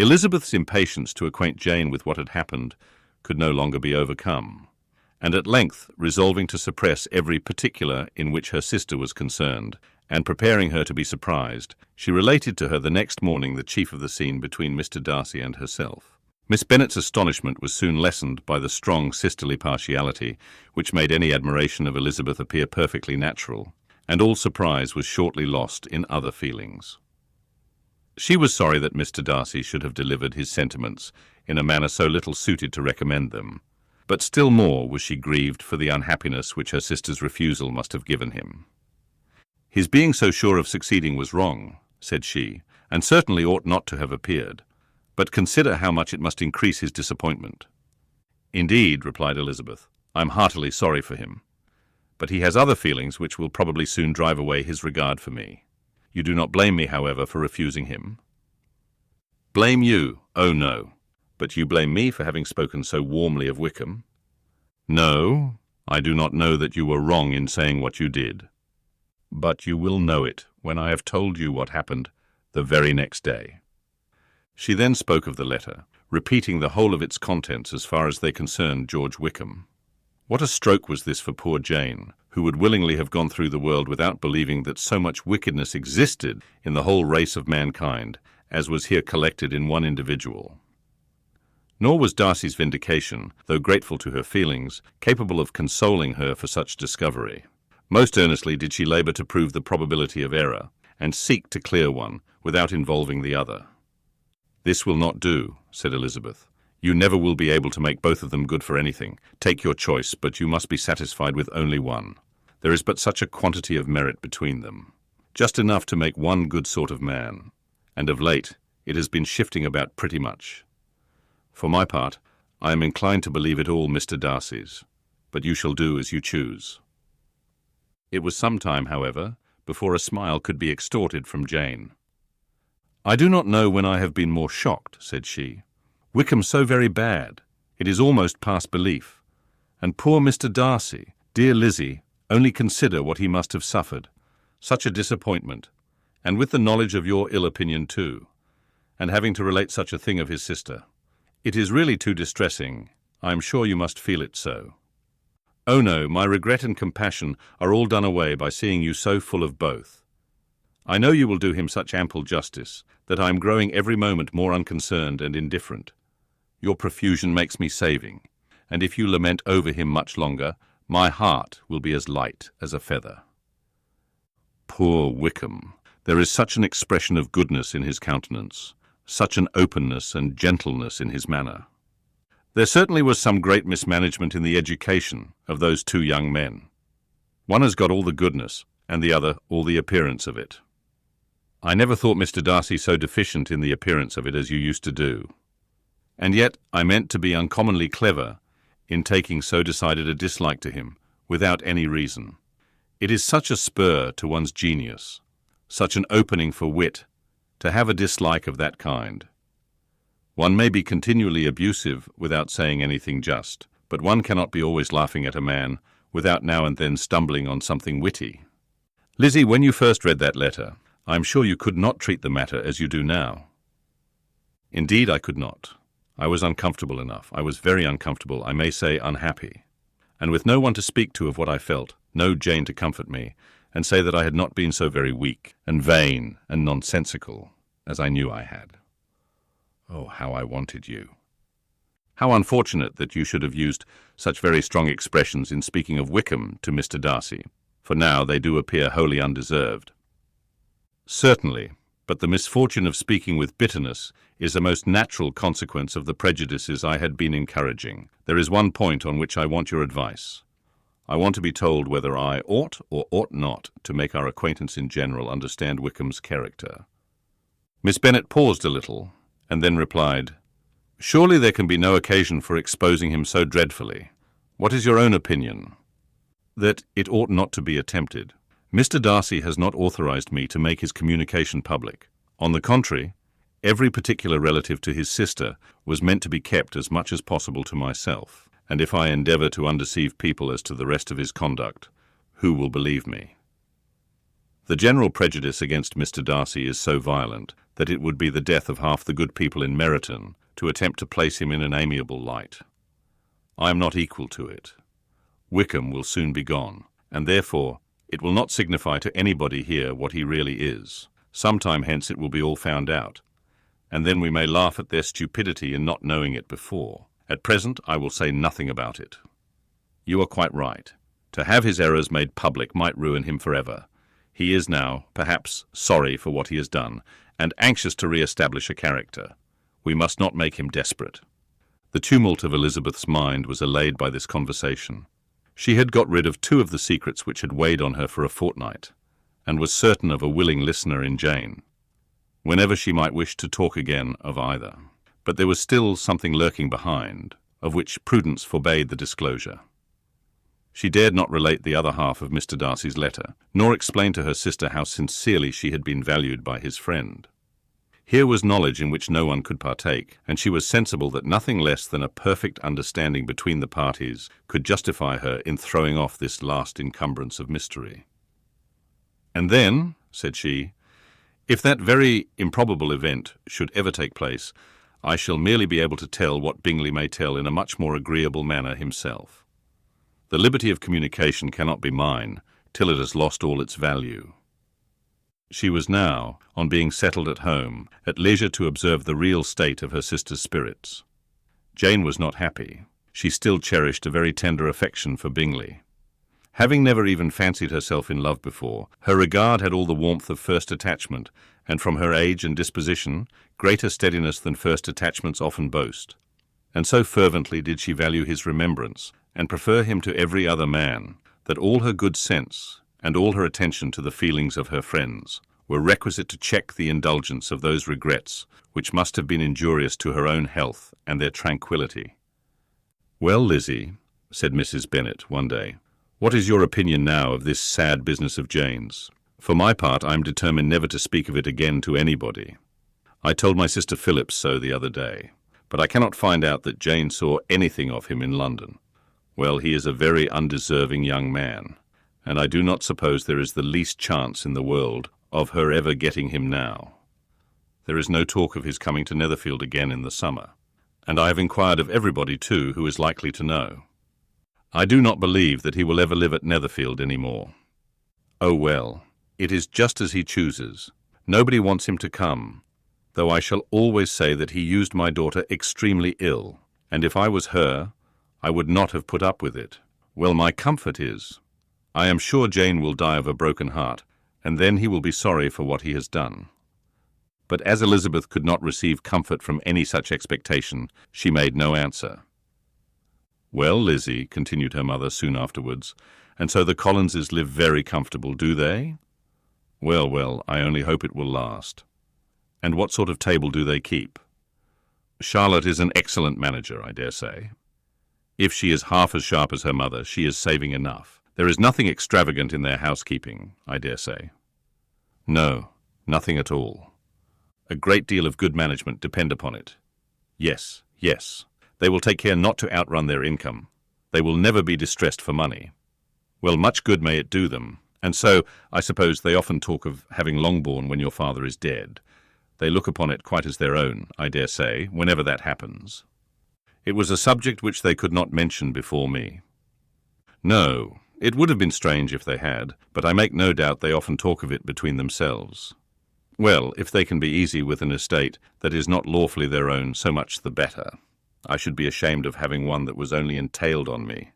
Elizabeth's impatience to acquaint Jane with what had happened could no longer be overcome, and at length, resolving to suppress every particular in which her sister was concerned, and preparing her to be surprised, she related to her the next morning the chief of the scene between Mr. Darcy and herself. Miss Bennet's astonishment was soon lessened by the strong sisterly partiality which made any admiration of Elizabeth appear perfectly natural, and all surprise was shortly lost in other feelings. She was sorry that Mr. Darcy should have delivered his sentiments in a manner so little suited to recommend them, but still more was she grieved for the unhappiness which her sister's refusal must have given him. "His being so sure of succeeding was wrong," said she, "and certainly ought not to have appeared. But consider how much it must increase his disappointment." "Indeed," replied Elizabeth, "I am heartily sorry for him. But he has other feelings which will probably soon drive away his regard for me. You do not blame me, however, for refusing him?" "Blame you? Oh, no. But you blame me for having spoken so warmly of Wickham?" "No, I do not know that you were wrong in saying what you did. But you will know it when I have told you what happened the very next day." She then spoke of the letter, repeating the whole of its contents as far as they concerned George Wickham. What a stroke was this for poor Jane, who would willingly have gone through the world without believing that so much wickedness existed in the whole race of mankind as was here collected in one individual. Nor was Darcy's vindication, though grateful to her feelings, capable of consoling her for such discovery. Most earnestly did she labour to prove the probability of error, and seek to clear one without involving the other. "This will not do," said Elizabeth. "You never will be able to make both of them good for anything. Take your choice, but you must be satisfied with only one. There is but such a quantity of merit between them, just enough to make one good sort of man, and of late it has been shifting about pretty much. For my part, I am inclined to believe it all Mr. Darcy's, but you shall do as you choose." It was some time, however, before a smile could be extorted from Jane. "I do not know when I have been more shocked," said she. "Wickham so very bad, it is almost past belief. And poor Mr. Darcy, dear Lizzie, only consider what he must have suffered. Such a disappointment, and with the knowledge of your ill opinion too, and having to relate such a thing of his sister. It is really too distressing. I am sure you must feel it so. Oh no, my regret and compassion are all done away by seeing you so full of both. I know you will do him such ample justice that I am growing every moment more unconcerned and indifferent. Your profusion makes me saving, and if you lament over him much longer, my heart will be as light as a feather." Poor Wickham! There is such an expression of goodness in his countenance, such an openness and gentleness in his manner. There certainly was some great mismanagement in the education of those two young men. One has got all the goodness, and the other all the appearance of it. I never thought Mr. Darcy so deficient in the appearance of it as you used to do. And yet I meant to be uncommonly clever in taking so decided a dislike to him, without any reason. It is such a spur to one's genius, such an opening for wit, to have a dislike of that kind. One may be continually abusive without saying anything just, but one cannot be always laughing at a man without now and then stumbling on something witty. Lizzie, when you first read that letter, I am sure you could not treat the matter as you do now." "Indeed I could not. I was uncomfortable enough. I was very uncomfortable, I may say unhappy. And with no one to speak to of what I felt, no Jane to comfort me, and say that I had not been so very weak and vain and nonsensical as I knew I had. Oh, how I wanted you! How unfortunate that you should have used such very strong expressions in speaking of Wickham to Mr. Darcy, for now they do appear wholly undeserved." "Certainly, but the misfortune of speaking with bitterness is a most natural consequence of the prejudices I had been encouraging. There is one point on which I want your advice. I want to be told whether I ought or ought not to make our acquaintance in general understand Wickham's character." Miss Bennet paused a little, and then replied, "Surely there can be no occasion for exposing him so dreadfully. What is your own opinion?" "That it ought not to be attempted. Mr. Darcy has not authorized me to make his communication public. On the contrary, every particular relative to his sister was meant to be kept as much as possible to myself, and if I endeavour to undeceive people as to the rest of his conduct, who will believe me?" The general prejudice against Mr. Darcy is so violent that it would be the death of half the good people in Meryton to attempt to place him in an amiable light. I am not equal to it. Wickham will soon be gone, and therefore it will not signify to anybody here what he really is. Some time hence it will be all found out, and then we may laugh at their stupidity in not knowing it before. At present I will say nothing about it. You are quite right. To have his errors made public might ruin him forever. He is now, perhaps, sorry for what he has done, and anxious to re-establish a character. We must not make him desperate. The tumult of Elizabeth's mind was allayed by this conversation. She had got rid of 2 of the secrets which had weighed on her for a fortnight, and was certain of a willing listener in Jane, whenever she might wish to talk again of either. But there was still something lurking behind, of which prudence forbade the disclosure. She dared not relate the other half of Mr. Darcy's letter, nor explain to her sister how sincerely she had been valued by his friend. Here was knowledge in which no one could partake, and she was sensible that nothing less than a perfect understanding between the parties could justify her in throwing off this last encumbrance of mystery. "And then," said she, "if that very improbable event should ever take place, I shall merely be able to tell what Bingley may tell in a much more agreeable manner himself. The liberty of communication cannot be mine till it has lost all its value." She was now, on being settled at home, at leisure to observe the real state of her sister's spirits. Jane was not happy. She still cherished a very tender affection for Bingley. Having never even fancied herself in love before, her regard had all the warmth of first attachment, and from her age and disposition, greater steadiness than first attachments often boast. And so fervently did she value his remembrance, and prefer him to every other man, that all her good sense, and all her attention to the feelings of her friends, were requisite to check the indulgence of those regrets which must have been injurious to her own health and their tranquillity. "Well, Lizzie," said Mrs. Bennet one day, "what is your opinion now of this sad business of Jane's? For my part, I am determined never to speak of it again to anybody. I told my sister Phillips so the other day, but I cannot find out that Jane saw anything of him in London. Well, he is a very undeserving young man, and I do not suppose there is the least chance in the world of her ever getting him now. There is no talk of his coming to Netherfield again in the summer, and I have inquired of everybody, too, who is likely to know. I do not believe that he will ever live at Netherfield any more. Oh, well, it is just as he chooses. Nobody wants him to come, though I shall always say that he used my daughter extremely ill, and if I was her, I would not have put up with it. Well, my comfort is, I am sure Jane will die of a broken heart, and then he will be sorry for what he has done." But as Elizabeth could not receive comfort from any such expectation, she made no answer. "Well, Lizzie," continued her mother soon afterwards, "and so the Collinses live very comfortable, do they? Well, well, I only hope it will last. And what sort of table do they keep? Charlotte is an excellent manager, I dare say. If she is half as sharp as her mother, she is saving enough. There is nothing extravagant in their housekeeping, I dare say." "No, nothing at all. A great deal of good management, depend upon it. Yes, yes. They will take care not to outrun their income. They will never be distressed for money. Well, much good may it do them. And so, I suppose they often talk of having Longbourn when your father is dead. They look upon it quite as their own, I dare say, whenever that happens." It was a subject which they could not mention before me. "No, it would have been strange if they had, but I make no doubt they often talk of it between themselves. Well, if they can be easy with an estate that is not lawfully their own, so much the better. I should be ashamed of having one that was only entailed on me.